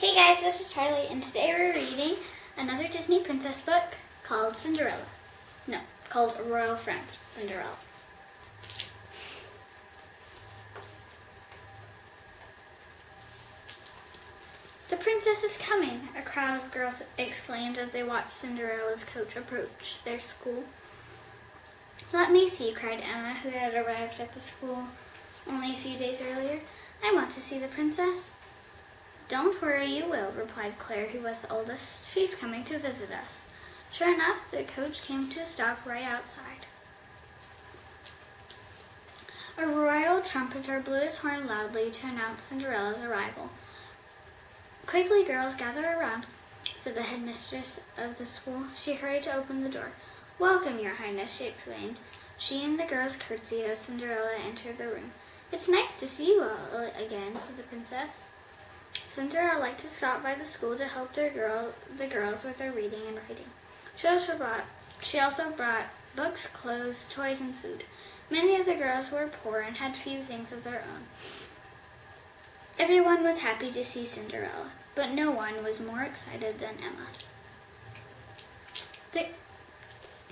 Hey guys, this is Charlie, and today we're reading another Disney princess book called Cinderella. No, called Royal Friend, Cinderella. The princess is coming, a crowd of girls exclaimed as they watched Cinderella's coach approach their school. Let me see, cried Emma, who had arrived at the school only a few days earlier. I want to see the princess. Don't worry, you will, replied Claire, who was the oldest. She's coming to visit us. Sure enough, the coach came to a stop right outside. A royal trumpeter blew his horn loudly to announce Cinderella's arrival. Quickly, girls, gather around, said the headmistress of the school. She hurried to open the door. Welcome, your highness, she exclaimed. She and the girls curtsied as Cinderella entered the room. It's nice to see you all again, said the princess. Cinderella liked to stop by the school to help the girls with their reading and writing. She also brought books, clothes, toys, and food. Many of the girls were poor and had few things of their own. Everyone was happy to see Cinderella, but no one was more excited than Emma.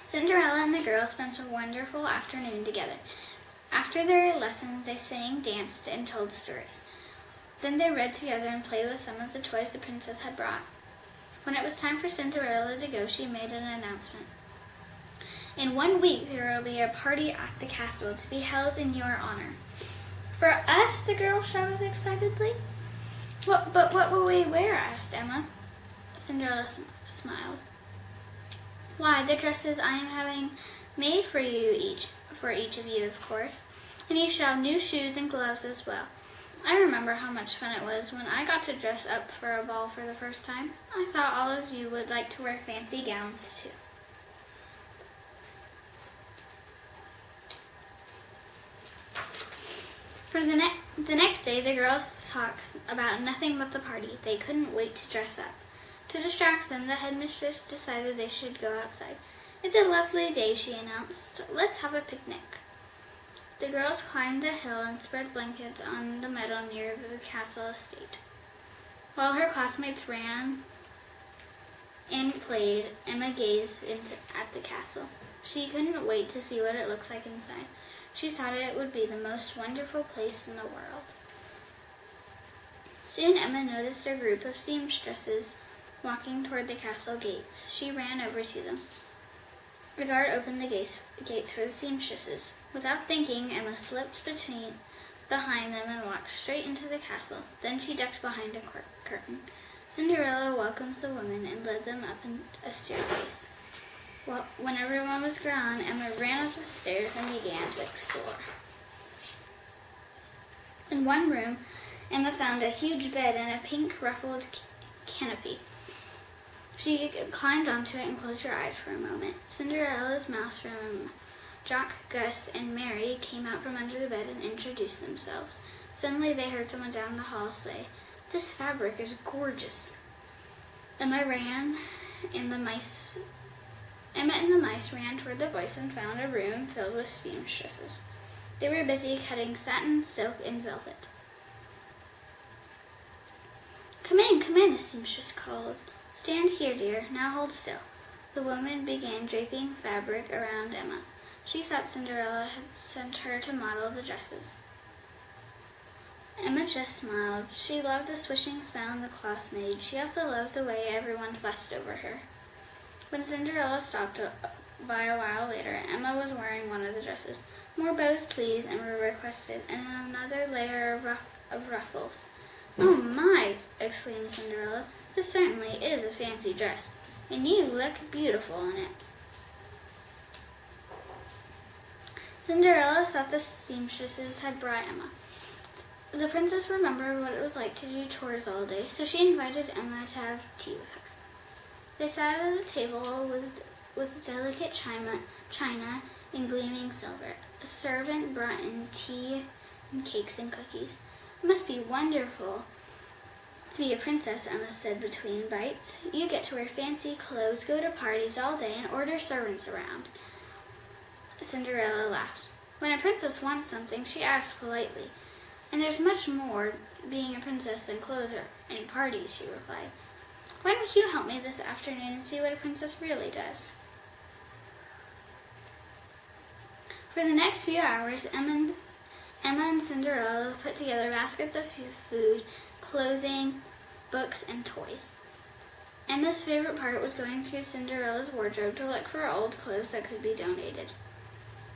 Cinderella and the girls spent a wonderful afternoon together. After their lessons, they sang, danced, and told stories. Then they read together and played with some of the toys the princess had brought. When it was time for Cinderella to go, she made an announcement. In 1 week, there will be a party at the castle to be held in your honor. For us, the girls shouted excitedly. But what will we wear? Asked Emma. Cinderella smiled. Why, the dresses I am having made for each of you, of course. And you shall have new shoes and gloves as well. I remember how much fun it was when I got to dress up for a ball for the first time. I thought all of you would like to wear fancy gowns too. For the next day, the girls talked about nothing but the party. They couldn't wait to dress up. To distract them, the headmistress decided they should go outside. It's a lovely day, she announced. Let's have a picnic. The girls climbed a hill and spread blankets on the meadow near the castle estate. While her classmates ran and played, Emma gazed at the castle. She couldn't wait to see what it looks like inside. She thought it would be the most wonderful place in the world. Soon Emma noticed a group of seamstresses walking toward the castle gates. She ran over to them. The guard opened the gates for the seamstresses. Without thinking, Emma slipped behind them and walked straight into the castle. Then she ducked behind a curtain. Cinderella welcomed the women and led them up a staircase. Well, when everyone was gone, Emma ran up the stairs and began to explore. In one room, Emma found a huge bed and a pink ruffled canopy. She climbed onto it and closed her eyes for a moment. Cinderella's mouse room, Jock, Gus, and Mary came out from under the bed and introduced themselves. Suddenly they heard someone down the hall say, "This fabric is gorgeous." Emma and the mice ran toward the voice and found a room filled with seamstresses. They were busy cutting satin, silk, and velvet. Come in, a seamstress called. Stand here, dear. Now hold still. The woman began draping fabric around Emma. She thought Cinderella had sent her to model the dresses. Emma just smiled. She loved the swishing sound the cloth made. She also loved the way everyone fussed over her. When Cinderella stopped by a while later, Emma was wearing one of the dresses. More bows, please, Emma requested, and another layer of ruffles. Oh my, exclaimed Cinderella. This certainly is a fancy dress, and you look beautiful in it. Cinderella thought the seamstresses had brought Emma. The princess remembered what it was like to do chores all day, so she invited Emma to have tea with her. They sat at a table with delicate china and gleaming silver. A servant brought in tea and cakes and cookies. It must be wonderful to be a princess, Emma said between bites. You get to wear fancy clothes, go to parties all day, and order servants around. Cinderella laughed. When a princess wants something, she asks politely. And there's much more being a princess than clothes and parties, she replied. Why don't you help me this afternoon and see what a princess really does? For the next few hours, Emma and Cinderella put together baskets of food, clothing, books, and toys. Emma's favorite part was going through Cinderella's wardrobe to look for old clothes that could be donated.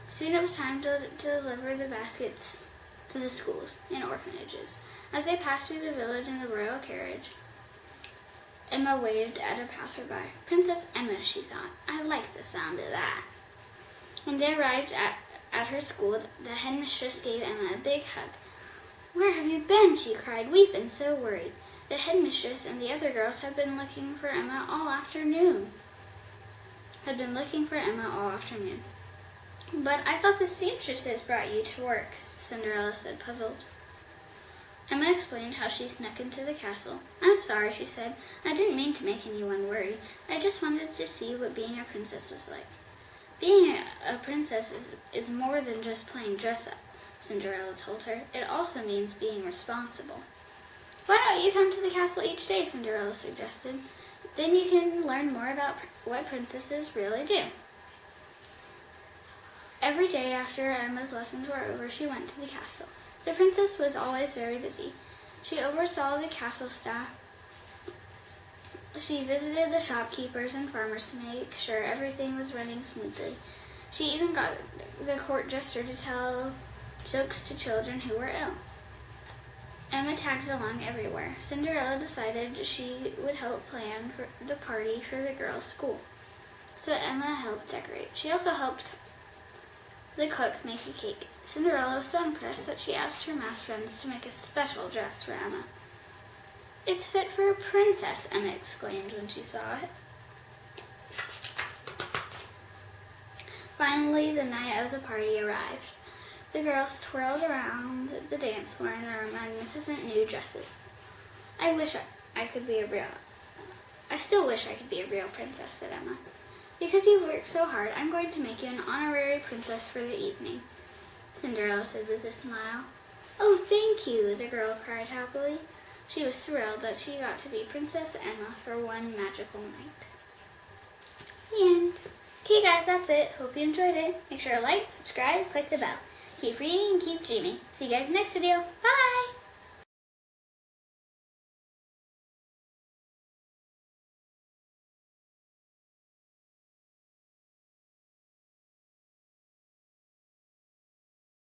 Soon it was time to deliver the baskets to the schools and orphanages. As they passed through the village in the royal carriage, Emma waved at a passerby. Princess Emma, she thought. I like the sound of that. When they arrived at her school, the headmistress gave Emma a big hug. Where have you been? She cried. We've been so worried. The headmistress and the other girls have been looking for Emma all afternoon. But I thought the seamstresses brought you to work, Cinderella said, puzzled. Emma explained how she snuck into the castle. I'm sorry, she said. I didn't mean to make anyone worry. I just wanted to see what being a princess was like. Being a princess is more than just playing dress-up, Cinderella told her. It also means being responsible. Why don't you come to the castle each day, Cinderella suggested. Then you can learn more about what princesses really do. Every day after Emma's lessons were over, she went to the castle. The princess was always very busy. She oversaw the castle staff. She visited the shopkeepers and farmers to make sure everything was running smoothly. She even got the court jester to tell jokes to children who were ill. Emma tagged along everywhere. Cinderella decided she would help plan for the party for the girls' school, so Emma helped decorate. She also helped the cook make a cake. Cinderella was so impressed that she asked her mouse friends to make a special dress for Emma. It's fit for a princess, Emma exclaimed when she saw it. Finally, the night of the party arrived. The girls twirled around the dance floor in their magnificent new dresses. I still wish I could be a real princess, said Emma. Because you've worked so hard, I'm going to make you an honorary princess for the evening, Cinderella said with a smile. Oh, thank you, the girl cried happily. She was thrilled that she got to be Princess Emma for one magical night. The end. Okay guys, that's it. Hope you enjoyed it. Make sure to like, subscribe, click the bell. Keep reading and keep dreaming. See you guys next video. Bye!